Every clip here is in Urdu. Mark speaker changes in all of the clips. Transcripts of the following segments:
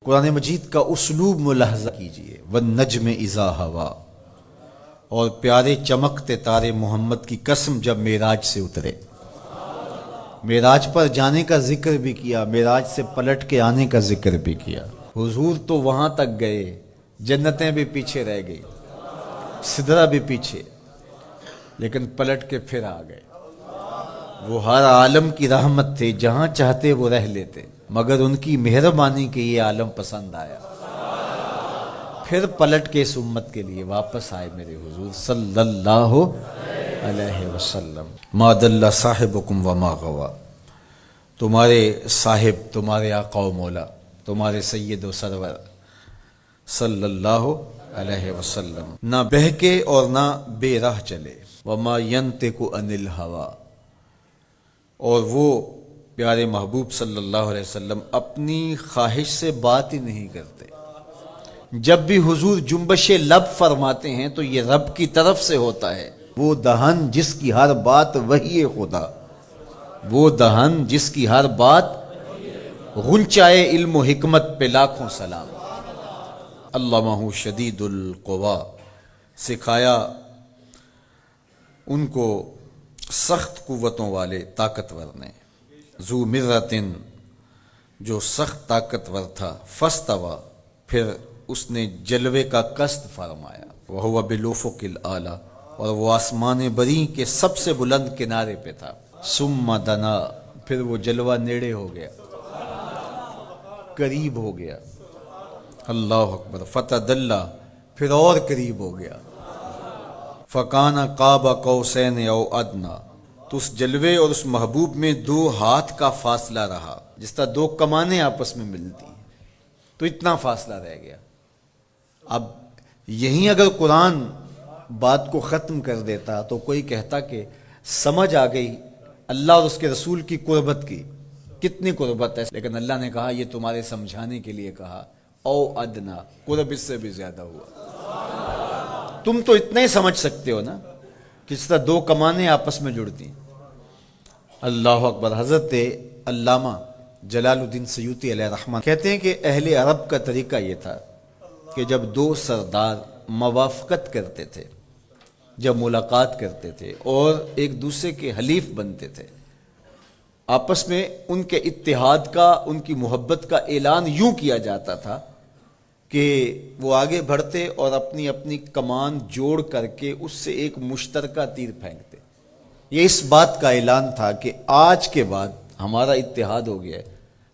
Speaker 1: قرآن مجید کا اسلوب ملاحظہ کیجئے، والنجم اذا ہوا، اور پیارے چمکتے تارے محمد کی قسم جب معراج سے اترے، معراج پر جانے کا ذکر بھی کیا، معراج سے پلٹ کے آنے کا ذکر بھی کیا۔ حضور تو وہاں تک گئے، جنتیں بھی پیچھے رہ گئی، سدرہ بھی پیچھے، لیکن پلٹ کے پھر آ گئے۔ وہ ہر عالم کی رحمت تھے، جہاں چاہتے وہ رہ لیتے، مگر ان کی مہربانی کے یہ عالم پسند آیا، پھر پلٹ کے اس امت کے لیے واپس آئے میرے حضور صلی اللہ علیہ وسلم۔ ما ضل صاحبکم وما غوا، تمہارے صاحب، تمہارے آقا و مولا، تمہارے سید و سرور صلی اللہ علیہ وسلم نہ بہکے اور نہ بے راہ چلے، وما ینطق عن الہوی، اور وہ پیارے محبوب صلی اللہ علیہ وسلم اپنی خواہش سے بات ہی نہیں کرتے۔ جب بھی حضور جنبش لب فرماتے ہیں تو یہ رب کی طرف سے ہوتا ہے۔ وہ دہن جس کی ہر بات وحی خدا، وہ دہن جس کی ہر بات غنچائے علم و حکمت پہ لاکھوں سلام۔ علمہ شدید القوا، سکھایا ان کو سخت قوتوں والے طاقتور نے، ذو مرتن، جو سخت طاقتور تھا، فاستوی، پھر اس نے جلوے کا قصد فرمایا، وہو بالافق الاعلی، اور وہ آسمان بری کے سب سے بلند کنارے پہ تھا، ثم دنا، پھر وہ جلوہ نیڑے ہو گیا، قریب ہو گیا، اللہ اکبر، فتدلی، پھر اور قریب ہو گیا، فکان قاب قوسین او ادنا، تو اس جلوے اور اس محبوب میں 2 ہاتھ کا فاصلہ رہا، جس طرح 2 کمانیں آپس میں ملتی ہیں، تو اتنا فاصلہ رہ گیا۔ اب یہیں اگر قرآن بات کو ختم کر دیتا تو کوئی کہتا کہ سمجھ آ گئی اللہ اور اس کے رسول کی قربت کی، کتنی قربت ہے، لیکن اللہ نے کہا یہ تمہارے سمجھانے کے لیے کہا، او ادنا، قرب اس سے بھی زیادہ ہوا، تم تو اتنا ہی سمجھ سکتے ہو نا، کس طرح 2 کمانیں آپس میں جڑتی ہیں۔ اللہ اکبر۔ حضرت علامہ جلال الدین سیوطی علیہ رحمہ کہتے ہیں کہ اہل عرب کا طریقہ یہ تھا کہ جب 2 سردار موافقت کرتے تھے، جب ملاقات کرتے تھے اور ایک دوسرے کے حلیف بنتے تھے، آپس میں ان کے اتحاد کا، ان کی محبت کا اعلان یوں کیا جاتا تھا کہ وہ آگے بڑھتے اور اپنی اپنی کمان جوڑ کر کے اس سے ایک مشترکہ تیر پھینکتے۔ یہ اس بات کا اعلان تھا کہ آج کے بعد ہمارا اتحاد ہو گیا ہے،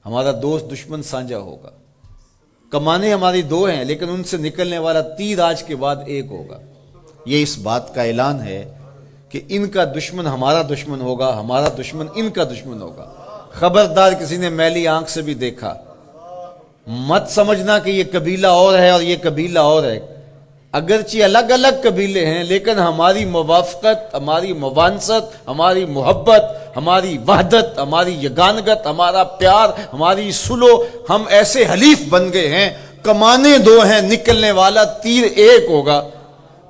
Speaker 1: ہمارا دوست دشمن سانجا ہوگا، کمانیں ہماری 2 ہیں لیکن ان سے نکلنے والا تیر آج کے بعد ایک ہوگا۔ یہ اس بات کا اعلان ہے کہ ان کا دشمن ہمارا دشمن ہوگا، ہمارا دشمن ان کا دشمن ہوگا۔ خبردار کسی نے میلی آنکھ سے بھی دیکھا، مت سمجھنا کہ یہ قبیلہ اور ہے اور یہ قبیلہ اور ہے، اگرچہ الگ الگ قبیلے ہیں لیکن ہماری موافقت، ہماری موانست، ہماری محبت، ہماری وحدت، ہماری یگانگت، ہمارا پیار، ہماری سلو، ہم ایسے حلیف بن گئے ہیں، کمانیں 2 ہیں، نکلنے والا تیر ایک ہوگا۔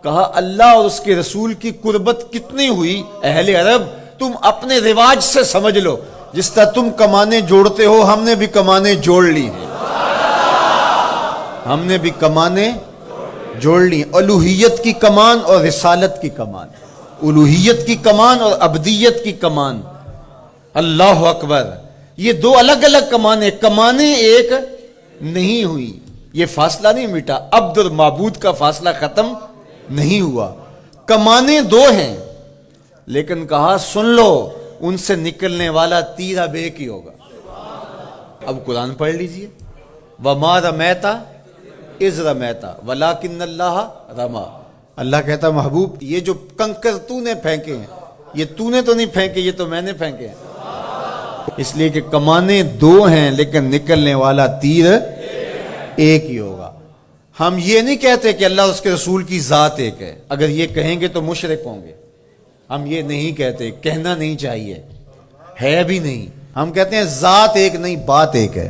Speaker 1: کہا اللہ اور اس کے رسول کی قربت کتنی ہوئی اہل عرب، تم اپنے رواج سے سمجھ لو، جس طرح تم کمانیں جوڑتے ہو ہم نے بھی کمانیں جوڑ لی ہیں، ہم نے بھی کمانیں جوڑ لی، الوہیت کی کمان اور رسالت کی کمان، الوہیت کی کمان اور عبدیت کی کمان۔ اللہ اکبر۔ یہ 2 الگ الگ کمانیں ایک نہیں ہوئی، یہ فاصلہ نہیں مٹا، عبد اور معبود کا فاصلہ ختم نہیں ہوا، کمانیں 2 ہیں، لیکن کہا سن لو ان سے نکلنے والا تیر اب ایک ہی ہوگا۔ اب قرآن پڑھ لیجئے، وَمَا رَمَيْتَ اِذْ رَمَيْتَ وَلَٰكِنَّ اللَّهَ رَمَىٰ۔ اللہ کہتا محبوب یہ جو کنکر تو نے پھینکے ہیں، یہ تو نے تو نہیں پھینکے، یہ تو میں نے پھینکے ہیں، اس لیے کہ کمانیں 2 ہیں لیکن نکلنے والا تیر ایک ہی ہوگا۔ ہم یہ نہیں کہتے کہ اللہ اور اس کے رسول کی ذات ایک ہے، اگر یہ کہیں گے تو مشرک ہوں گے، ہم یہ نہیں کہتے، کہنا نہیں چاہیے، ہے بھی نہیں، ہم کہتے ہیں ذات ایک نہیں، بات ایک ہے۔